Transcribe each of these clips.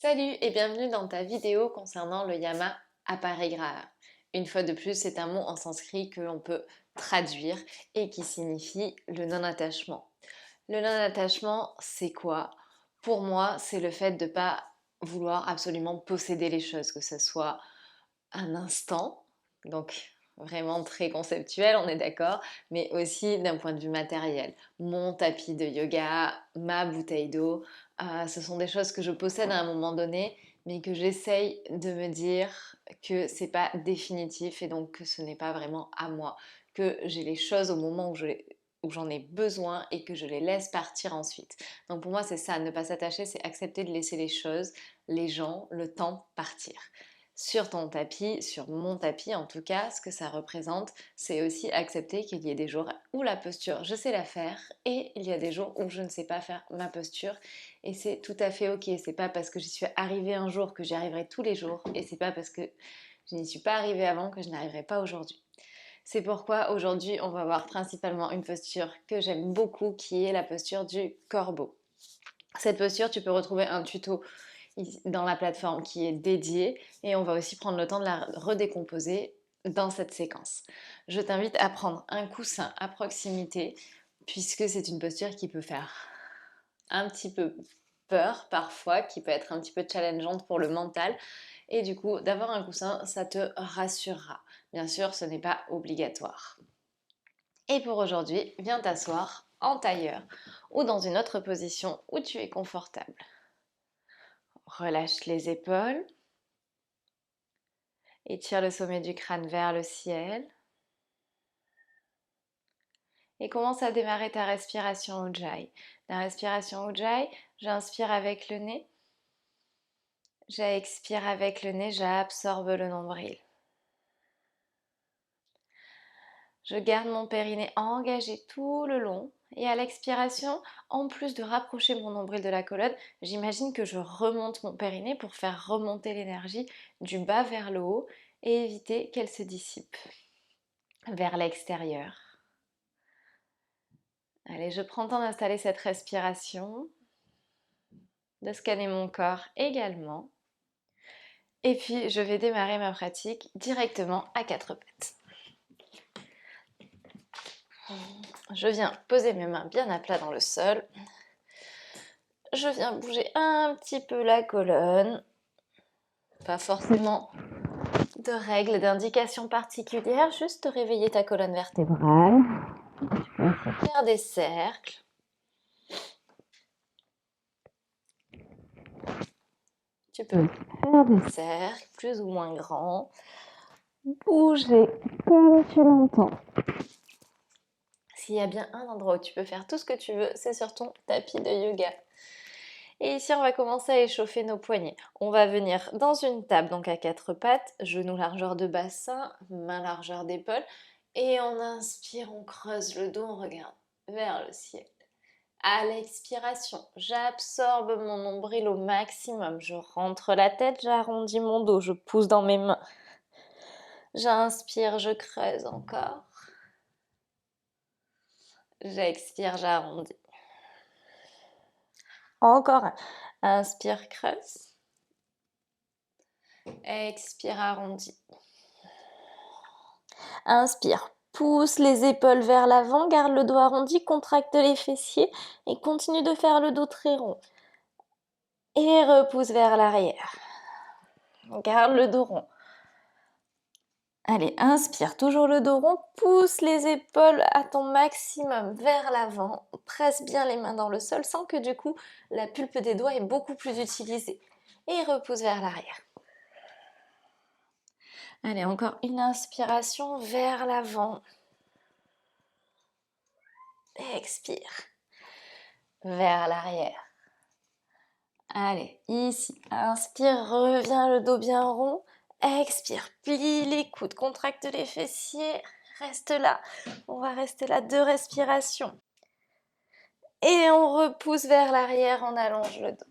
Salut et bienvenue dans ta vidéo concernant le yama aparigraha. Une fois de plus, c'est un mot en sanskrit que l'on peut traduire et qui signifie le non-attachement. Le non-attachement, c'est quoi? Pour moi, c'est le fait de ne pas vouloir absolument posséder les choses, que ce soit un instant, donc vraiment très conceptuel, on est d'accord, mais aussi d'un point de vue matériel. Mon tapis de yoga, ma bouteille d'eau, ce sont des choses que je possède à un moment donné, mais que j'essaye de me dire que c'est pas définitif et donc que ce n'est pas vraiment à moi, que j'ai les choses au moment où j'en ai besoin et que je les laisse partir ensuite. Donc pour moi c'est ça, ne pas s'attacher, c'est accepter de laisser les choses, les gens, le temps partir. Sur ton tapis, sur mon tapis en tout cas, ce que ça représente, c'est aussi accepter qu'il y ait des jours où la posture, je sais la faire et il y a des jours où je ne sais pas faire ma posture et c'est tout à fait ok. C'est pas parce que j'y suis arrivée un jour que j'y arriverai tous les jours et c'est pas parce que je n'y suis pas arrivée avant que je n'arriverai pas aujourd'hui. C'est pourquoi aujourd'hui on va voir principalement une posture que j'aime beaucoup qui est la posture du corbeau. Cette posture, tu peux retrouver un tuto dans la plateforme qui est dédiée et on va aussi prendre le temps de la redécomposer dans cette séquence. Je t'invite à prendre un coussin à proximité puisque c'est une posture qui peut faire un petit peu peur parfois, qui peut être un petit peu challengeante pour le mental et du coup d'avoir un coussin ça te rassurera. Bien sûr ce n'est pas obligatoire. Et pour aujourd'hui, viens t'asseoir en tailleur ou dans une autre position où tu es confortable. Relâche les épaules. Étire le sommet du crâne vers le ciel. Et commence à démarrer ta respiration Ujjayi. La respiration Ujjayi, j'inspire avec le nez. J'expire avec le nez, j'absorbe le nombril. Je garde mon périnée engagé tout le long. Et à l'expiration, en plus de rapprocher mon nombril de la colonne, j'imagine que je remonte mon périnée pour faire remonter l'énergie du bas vers le haut et éviter qu'elle se dissipe vers l'extérieur. Allez, je prends le temps d'installer cette respiration, de scanner mon corps également. Et puis, je vais démarrer ma pratique directement à quatre pattes. Je viens poser mes mains bien à plat dans le sol. Je viens bouger un petit peu la colonne. Pas forcément de règles, d'indications particulières, juste réveiller ta colonne vertébrale. Tu peux faire des cercles. Tu peux faire des cercles plus ou moins grands. Bouger comme tu l'entends. S'il y a bien un endroit où tu peux faire tout ce que tu veux, c'est sur ton tapis de yoga. Et ici, on va commencer à échauffer nos poignets. On va venir dans une table, donc à quatre pattes, genoux largeur de bassin, mains largeur d'épaule. Et on inspire, on creuse le dos, on regarde vers le ciel. À l'expiration, j'absorbe mon nombril au maximum. Je rentre la tête, j'arrondis mon dos, je pousse dans mes mains. J'inspire, je creuse encore. J'expire, j'arrondis. Encore un. Inspire, creuse. Expire, arrondi. Inspire, pousse les épaules vers l'avant, garde le dos arrondi, contracte les fessiers et continue de faire le dos très rond. Et repousse vers l'arrière. Garde le dos rond. Allez, inspire, toujours le dos rond, pousse les épaules à ton maximum vers l'avant, presse bien les mains dans le sol sans que du coup la pulpe des doigts est beaucoup plus utilisée. Et repousse vers l'arrière. Allez, encore une inspiration vers l'avant. Expire. Vers l'arrière. Allez, ici, inspire, reviens le dos bien rond. Expire, plie les coudes, contracte les fessiers. Reste là. On va rester là 2 respirations. Et on repousse vers l'arrière, on allonge le dos.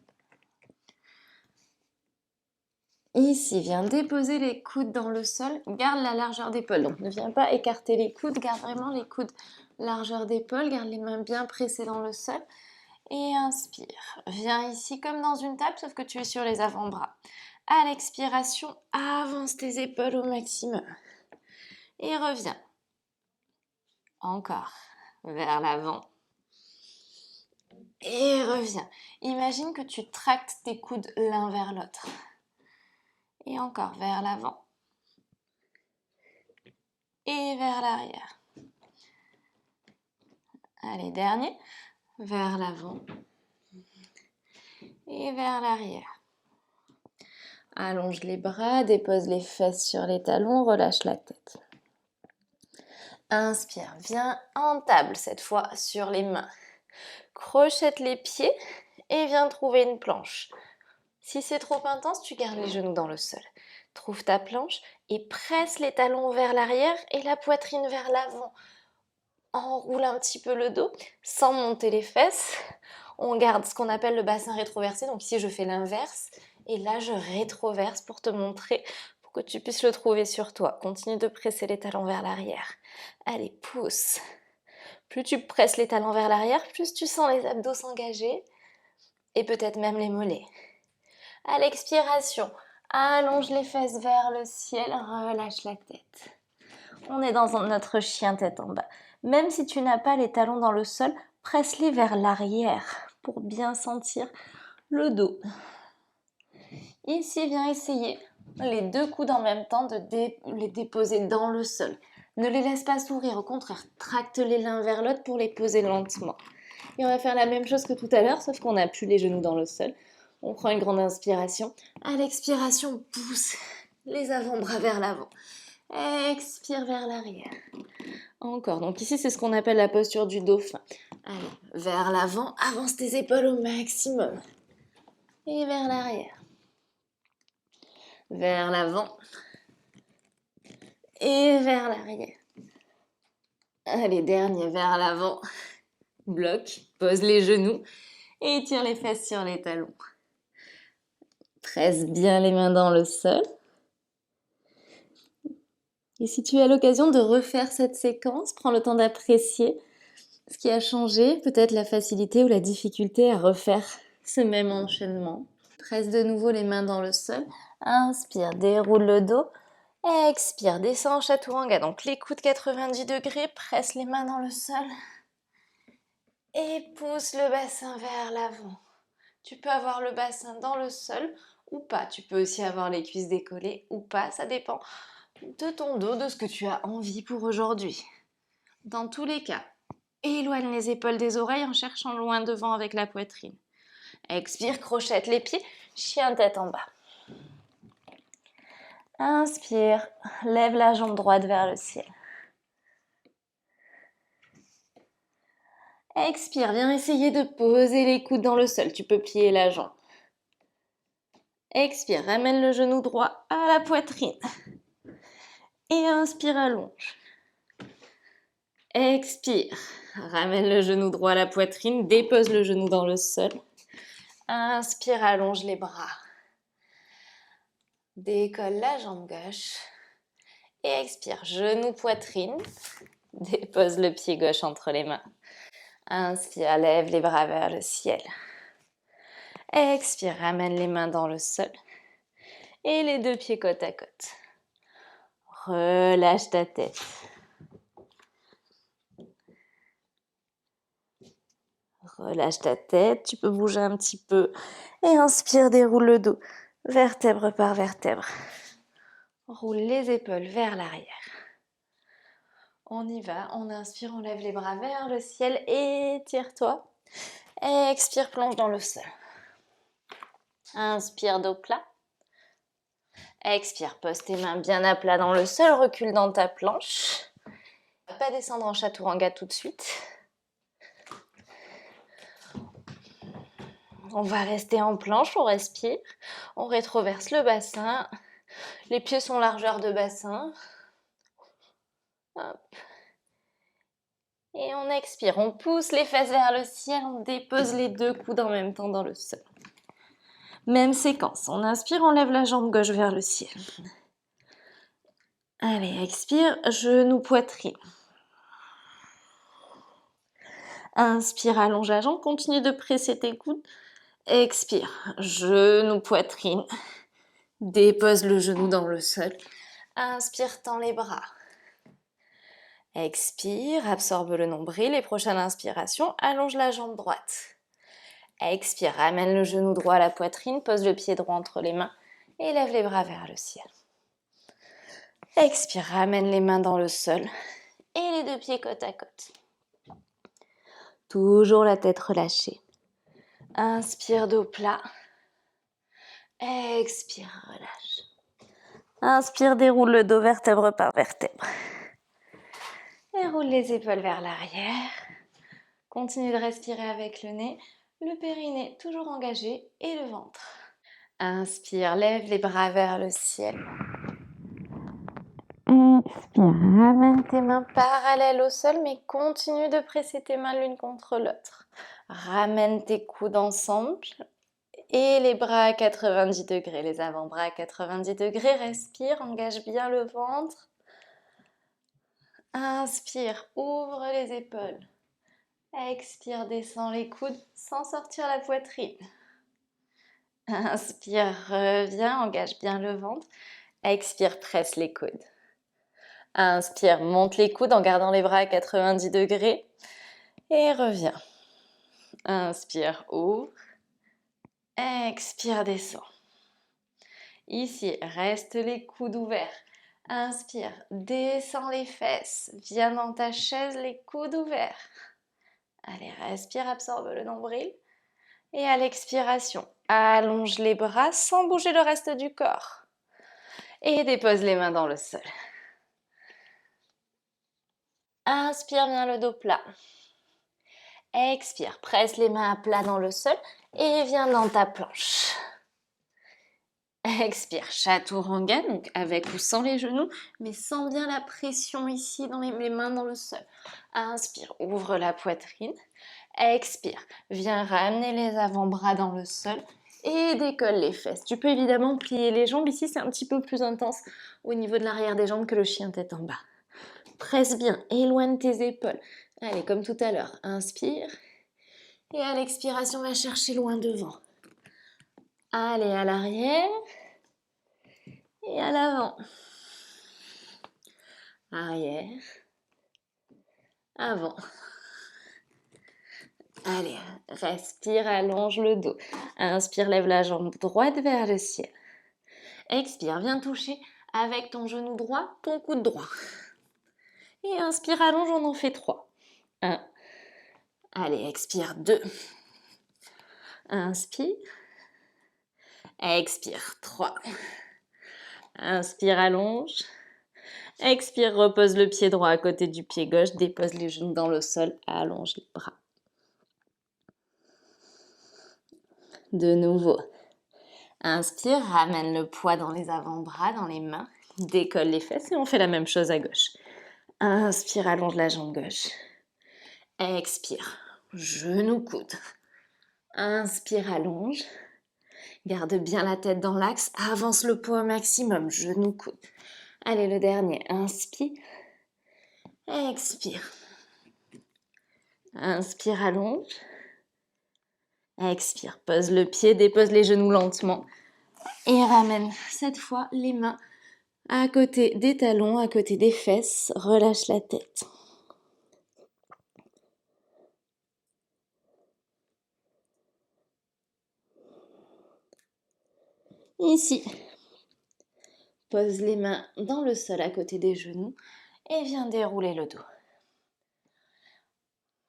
Ici, viens déposer les coudes dans le sol, garde la largeur d'épaule. Donc ne viens pas écarter les coudes, garde vraiment les coudes largeur d'épaule, garde les mains bien pressées dans le sol. Et inspire. Viens ici comme dans une table, sauf que tu es sur les avant-bras. À l'expiration, avance tes épaules au maximum. Et reviens. Encore. Vers l'avant. Et reviens. Imagine que tu tractes tes coudes l'un vers l'autre. Et encore vers l'avant. Et vers l'arrière. Allez, dernier. Vers l'avant. Et vers l'arrière. Allonge les bras, dépose les fesses sur les talons, relâche la tête. Inspire, viens en table cette fois sur les mains. Crochette les pieds et viens trouver une planche. Si c'est trop intense, tu gardes les genoux dans le sol. Trouve ta planche et presse les talons vers l'arrière et la poitrine vers l'avant. Enroule un petit peu le dos sans monter les fesses. On garde ce qu'on appelle le bassin rétroversé. Donc ici, je fais l'inverse et là, je rétroverse pour te montrer, pour que tu puisses le trouver sur toi. Continue de presser les talons vers l'arrière. Allez, pousse. Plus tu presses les talons vers l'arrière, plus tu sens les abdos s'engager et peut-être même les mollets. À l'expiration, allonge les fesses vers le ciel, relâche la tête. On est dans notre chien tête en bas. Même si tu n'as pas les talons dans le sol, presse-les vers l'arrière pour bien sentir le dos. Ici, viens essayer les deux coudes en même temps de les déposer dans le sol. Ne les laisse pas s'ouvrir, au contraire, tracte-les l'un vers l'autre pour les poser lentement. Et on va faire la même chose que tout à l'heure, sauf qu'on n'a plus les genoux dans le sol. On prend une grande inspiration. À l'expiration, pousse les avant-bras vers l'avant. Expire vers l'arrière. Encore. Donc ici, c'est ce qu'on appelle la posture du dauphin. Allez, vers l'avant, avance tes épaules au maximum. Et vers l'arrière. Vers l'avant. Et vers l'arrière. Allez, dernier, vers l'avant. Bloque, pose les genoux et tire les fesses sur les talons. Presse bien les mains dans le sol. Et si tu as l'occasion de refaire cette séquence, prends le temps d'apprécier ce qui a changé, peut-être la facilité ou la difficulté à refaire ce même enchaînement. Presse de nouveau les mains dans le sol. Inspire, déroule le dos. Expire, descends en chaturanga. Donc les coudes 90 degrés, presse les mains dans le sol. Et pousse le bassin vers l'avant. Tu peux avoir le bassin dans le sol ou pas. Tu peux aussi avoir les cuisses décollées ou pas. Ça dépend de ton dos, de ce que tu as envie pour aujourd'hui. Dans tous les cas, éloigne les épaules des oreilles en cherchant loin devant avec la poitrine. Expire, crochette les pieds, chien tête en bas. Inspire, lève la jambe droite vers le ciel. Expire, viens essayer de poser les coudes dans le sol. Tu peux plier la jambe. Expire, ramène le genou droit à la poitrine. Et inspire, allonge. Expire, ramène le genou droit à la poitrine, dépose le genou dans le sol. Inspire, allonge les bras. Décolle la jambe gauche. Et expire, genou, poitrine. Dépose le pied gauche entre les mains. Inspire, lève les bras vers le ciel. Expire, ramène les mains dans le sol. Et les deux pieds côte à côte. Relâche ta tête. Relâche ta tête, tu peux bouger un petit peu. Et inspire, déroule le dos, vertèbre par vertèbre. Roule les épaules vers l'arrière. On y va, on inspire, on lève les bras vers le ciel, étire-toi. Expire, plonge dans le sol. Inspire, dos plat. Expire, pose tes mains bien à plat dans le sol, recule dans ta planche. Pas descendre en chaturanga tout de suite. On va rester en planche, on respire, on rétroverse le bassin. Les pieds sont largeur de bassin. Hop. Et on expire, on pousse les fesses vers le ciel, on dépose les deux coudes en même temps dans le sol. Même séquence, on inspire, on lève la jambe gauche vers le ciel. Allez, expire, genou, poitrine. Inspire, allonge la jambe, continue de presser tes coudes. Expire, genou, poitrine. Dépose le genou dans le sol. Inspire, tends les bras. Expire, absorbe le nombril et prochaine inspiration, allonge la jambe droite. Expire, ramène le genou droit à la poitrine, pose le pied droit entre les mains et lève les bras vers le ciel. Expire, ramène les mains dans le sol et les deux pieds côte à côte. Toujours la tête relâchée. Inspire, dos plat. Expire, relâche. Inspire, déroule le dos vertèbre par vertèbre. Et roule les épaules vers l'arrière. Continue de respirer avec le nez, le périnée toujours engagé et le ventre. Inspire, lève les bras vers le ciel. Expire, ramène tes mains parallèles au sol, mais continue de presser tes mains l'une contre l'autre. Ramène tes coudes ensemble et les bras à 90 degrés, les avant-bras à 90 degrés. Respire, engage bien le ventre. Inspire, ouvre les épaules. Expire, descends les coudes sans sortir la poitrine. Inspire, reviens, engage bien le ventre. Expire, presse les coudes. Inspire, monte les coudes en gardant les bras à 90 degrés. Et reviens. Inspire, ouvre. Expire, descends. Ici, reste les coudes ouverts. Inspire, descends les fesses. Viens dans ta chaise, les coudes ouverts. Allez, respire, absorbe le nombril. Et à l'expiration, allonge les bras sans bouger le reste du corps. Et dépose les mains dans le sol. Inspire bien le dos plat. Expire, presse les mains à plat dans le sol et viens dans ta planche. Expire, chaturanga, donc avec ou sans les genoux, mais sens bien la pression ici dans les mains dans le sol. Inspire, ouvre la poitrine. Expire, viens ramener les avant-bras dans le sol et décolle les fesses. Tu peux évidemment plier les jambes. Ici, c'est un petit peu plus intense au niveau de l'arrière des jambes que le chien tête en bas. Presse bien, éloigne tes épaules. Allez, comme tout à l'heure, inspire. Et à l'expiration, va chercher loin devant. Allez, à l'arrière. Et à l'avant. Arrière. Avant. Allez, respire, allonge le dos. Inspire, lève la jambe droite vers le ciel. Expire, viens toucher avec ton genou droit, ton coude droit. Et inspire, allonge, on en fait 3. 1. Allez, expire, 2. Inspire. Expire, 3. Inspire, allonge. Expire, repose le pied droit à côté du pied gauche, dépose les genoux dans le sol, allonge les bras. De nouveau. Inspire, ramène le poids dans les avant-bras, dans les mains, décolle les fesses et on fait la même chose à gauche. Inspire, allonge la jambe gauche. Expire, genou coude. Inspire, allonge. Garde bien la tête dans l'axe, avance le poids au maximum, genou coude. Allez, le dernier, inspire. Expire. Inspire, allonge. Expire, pose le pied, dépose les genoux lentement. Et ramène cette fois les mains à côté des talons, à côté des fesses. Relâche la tête. Ici, pose les mains dans le sol à côté des genoux et viens dérouler le dos.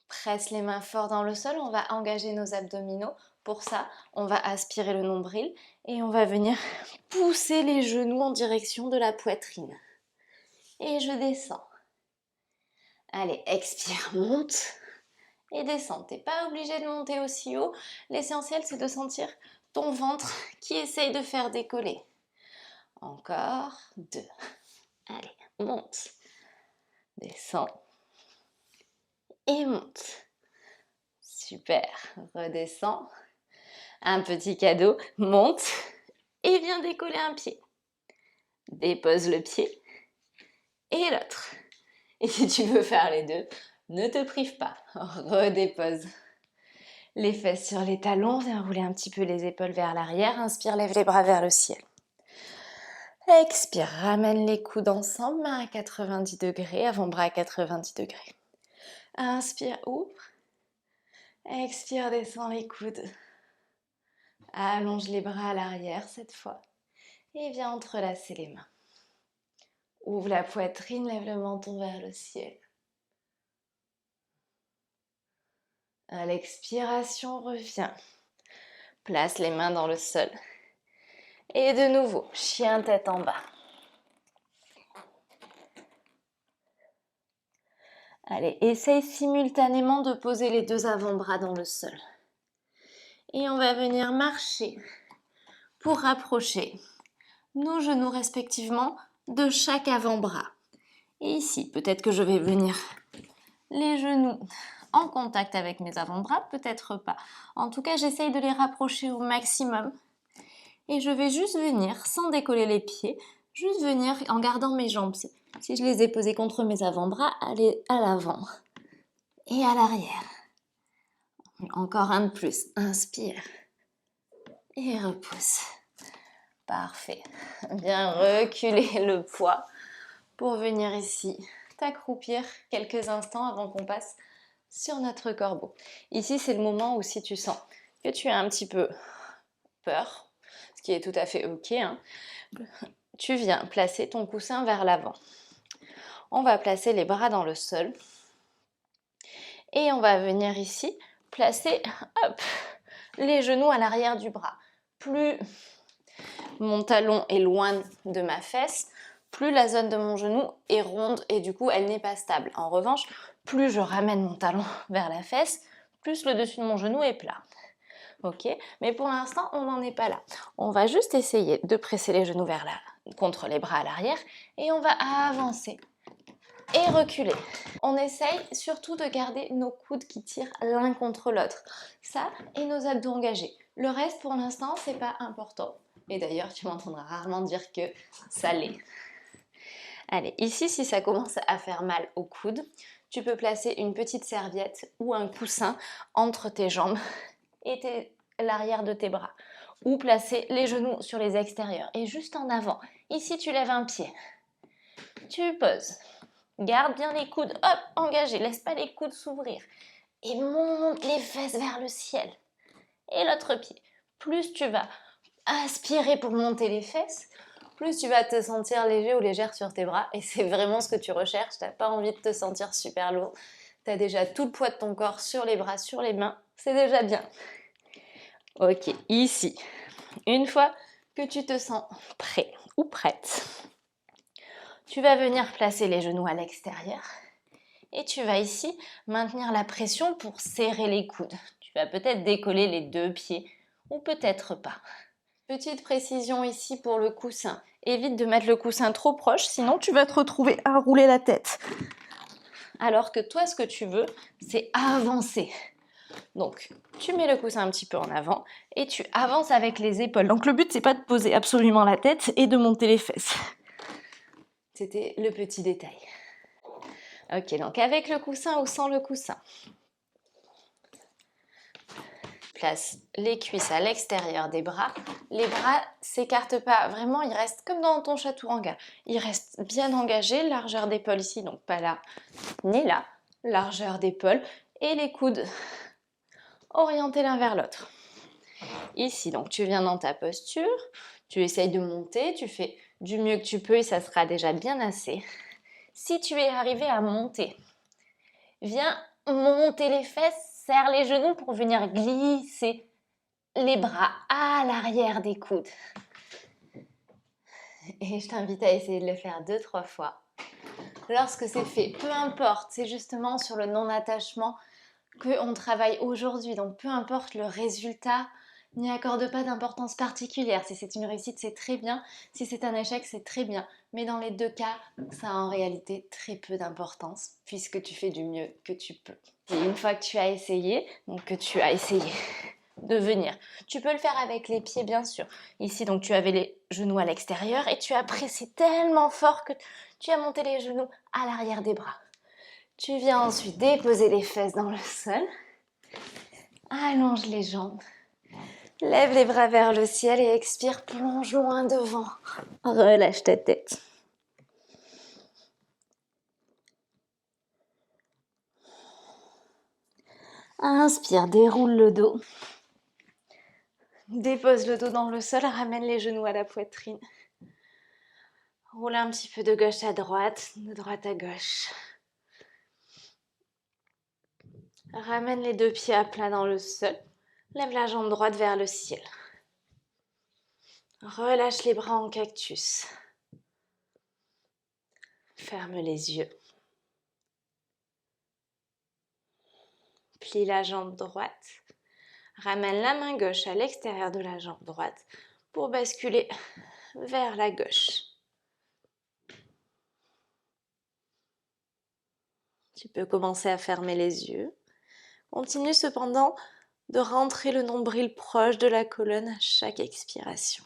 Presse les mains fort dans le sol, on va engager nos abdominaux. Pour ça, on va aspirer le nombril et on va venir pousser les genoux en direction de la poitrine. Et je descends. Allez, expire, monte et descends. Tu n'es pas obligé de monter aussi haut. L'essentiel, c'est de sentir ton ventre qui essaye de faire décoller. Encore 2. Allez, monte. Descends. Et monte. Super. Redescends. Un petit cadeau. Monte. Et viens décoller un pied. Dépose le pied. Et l'autre. Et si tu veux faire les deux, Ne te prive pas, redépose les fesses sur les talons, viens rouler un petit peu les épaules vers l'arrière, inspire, lève les bras vers le ciel. Expire, ramène les coudes ensemble, main à 90 degrés, avant-bras à 90 degrés. Inspire, ouvre. Expire, descends les coudes. Allonge les bras à l'arrière cette fois. Et viens entrelacer les mains. Ouvre la poitrine, lève le menton vers le ciel. À l'expiration, reviens. Place les mains dans le sol. Et de nouveau, chien tête en bas. Allez, essaye simultanément de poser les deux avant-bras dans le sol. Et on va venir marcher pour rapprocher nos genoux respectivement de chaque avant-bras. Et ici, peut-être que je vais venir les genoux en contact avec mes avant-bras, peut-être pas. En tout cas, j'essaye de les rapprocher au maximum. Et je vais juste venir, sans décoller les pieds, juste venir en gardant mes jambes. Si je les ai posées contre mes avant-bras, aller à l'avant et à l'arrière. Encore un de plus. Inspire et repousse. Parfait. Bien reculer le poids pour venir ici t'accroupir quelques instants avant qu'on passe sur notre corbeau. Ici, c'est le moment où si tu sens que tu as un petit peu peur, ce qui est tout à fait ok, hein, tu viens placer ton coussin vers l'avant. On va placer les bras dans le sol et on va venir ici placer les genoux à l'arrière du bras. Plus mon talon est loin de ma fesse, plus la zone de mon genou est ronde et du coup elle n'est pas stable. En revanche, plus je ramène mon talon vers la fesse, plus le dessus de mon genou est plat. Ok, mais pour l'instant on n'en est pas là. On va juste essayer de presser les genoux contre les bras à l'arrière et on va avancer et reculer. On essaye surtout de garder nos coudes qui tirent l'un contre l'autre. Ça et nos abdos engagés. Le reste pour l'instant c'est pas important. Et d'ailleurs tu m'entendras rarement dire que ça l'est. Allez, ici si ça commence à faire mal au coude, tu peux placer une petite serviette ou un coussin entre tes jambes et l'arrière de tes bras. Ou placer les genoux sur les extérieurs et juste en avant. Ici tu lèves un pied. Tu poses. Garde bien les coudes, hop, engagés, laisse pas les coudes s'ouvrir. Et monte les fesses vers le ciel. Et l'autre pied. Plus tu vas aspirer pour monter les fesses, plus tu vas te sentir léger ou légère sur tes bras. Et c'est vraiment ce que tu recherches, tu n'as pas envie de te sentir super lourd. Tu as déjà tout le poids de ton corps sur les bras, sur les mains, c'est déjà bien. Ok, ici, une fois que tu te sens prêt ou prête, tu vas venir placer les genoux à l'extérieur et tu vas ici maintenir la pression pour serrer les coudes. Tu vas peut-être décoller les deux pieds ou peut-être pas. Petite précision ici pour le coussin. Évite de mettre le coussin trop proche, sinon tu vas te retrouver à rouler la tête. Alors que toi, ce que tu veux, c'est avancer. Donc, tu mets le coussin un petit peu en avant et tu avances avec les épaules. Donc, le but, c'est pas de poser absolument la tête et de monter les fesses. C'était le petit détail. Ok, donc avec le coussin ou sans le coussin. Place les cuisses à l'extérieur des bras. Les bras s'écartent pas. Vraiment, ils restent comme dans ton chaturanga. Ils restent bien engagés. Largeur d'épaule ici, donc pas là ni là. Largeur d'épaule. Et les coudes orientés l'un vers l'autre. Ici, donc tu viens dans ta posture. Tu essayes de monter. Tu fais du mieux que tu peux et ça sera déjà bien assez. Si tu es arrivé à monter, viens monter les fesses, serre les genoux pour venir glisser les bras à l'arrière des coudes. Et je t'invite à essayer de le faire 2-3 fois. Lorsque c'est fait, peu importe, c'est justement sur le non-attachement qu'on travaille aujourd'hui. Donc peu importe le résultat, n'y accorde pas d'importance particulière. Si c'est une réussite, c'est très bien. Si c'est un échec, c'est très bien. Mais dans les deux cas, ça a en réalité très peu d'importance puisque tu fais du mieux que tu peux. Et une fois que tu as essayé, de venir. Tu peux le faire avec les pieds, bien sûr. Ici, donc, tu avais les genoux à l'extérieur et tu as pressé tellement fort que tu as monté les genoux à l'arrière des bras. Tu viens ensuite déposer les fesses dans le sol. Allonge les jambes. Lève les bras vers le ciel et expire, plonge loin devant. Relâche ta tête. Inspire, déroule le dos. Dépose le dos dans le sol, ramène les genoux à la poitrine. Roule un petit peu de gauche à droite, de droite à gauche. Ramène les deux pieds à plat dans le sol. Lève la jambe droite vers le ciel. Relâche les bras en cactus. Ferme les yeux. Plie la jambe droite. Ramène la main gauche à l'extérieur de la jambe droite pour basculer vers la gauche. Tu peux commencer à fermer les yeux. Continue cependant de rentrer le nombril proche de la colonne à chaque expiration.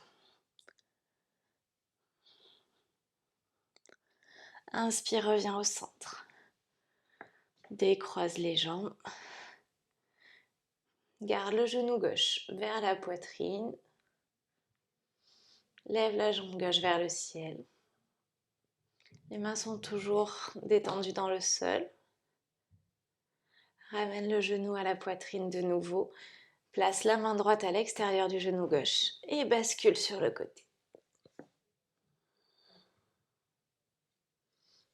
Inspire, reviens au centre. Décroise les jambes. Garde le genou gauche vers la poitrine. Lève la jambe gauche vers le ciel. Les mains sont toujours détendues dans le sol. Ramène le genou à la poitrine de nouveau. Place la main droite à l'extérieur du genou gauche et bascule sur le côté.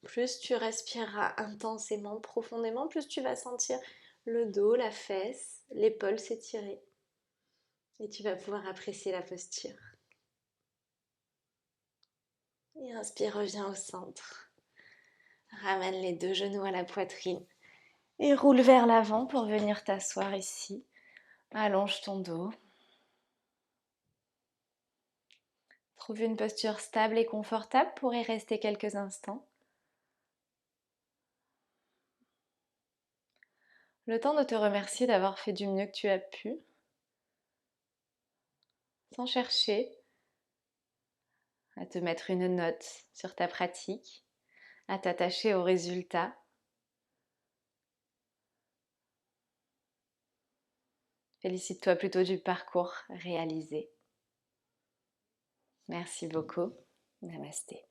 Plus tu respireras intensément, profondément, plus tu vas sentir le dos, la fesse, l'épaule s'étirer. Et tu vas pouvoir apprécier la posture. Et inspire, reviens au centre. Ramène les deux genoux à la poitrine et roule vers l'avant pour venir t'asseoir ici. Allonge ton dos. Trouve une posture stable et confortable pour y rester quelques instants. Le temps de te remercier d'avoir fait du mieux que tu as pu, sans chercher à te mettre une note sur ta pratique, à t'attacher au résultat. Félicite-toi plutôt du parcours réalisé. Merci beaucoup. Namasté.